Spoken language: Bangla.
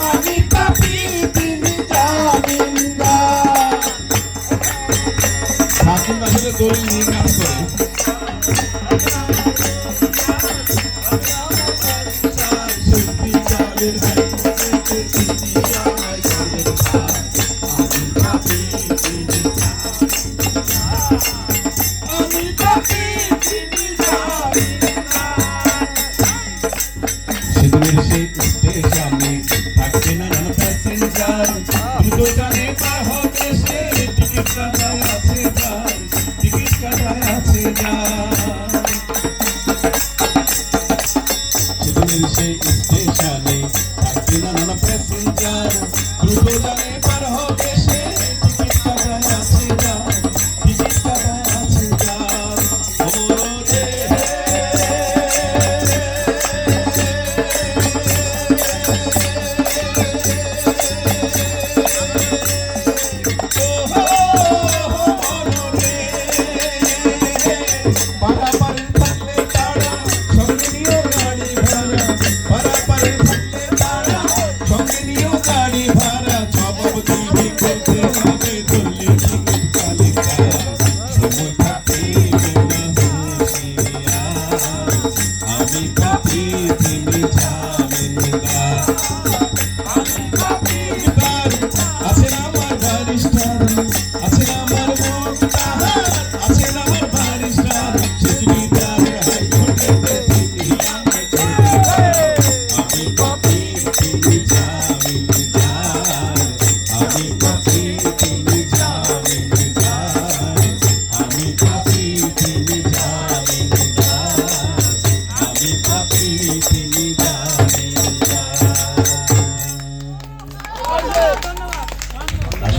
আমি পাপি তিনি জামিনদার। হাকিম আসলে দলিল নিয়ে কাজ করে। সত্যিকারের হাইকোর্টে তিনি আমায় করেন ভাই। আমি পাপি তিনি জামিনদার। আমি পাপি তিনি জামিনদার। সেতুর সেই স্টেশনে থাকবে নানান প্যাসেঞ্জার, দ্রুত জানে পার হবে সে, টিকিট কাটায় আছে যার, টিকিট কাটায় আছে যার। সেতুর সেই স্টেশনে থাকবে নানান প্যাসেঞ্জার, দ্রুত জানে পার হবে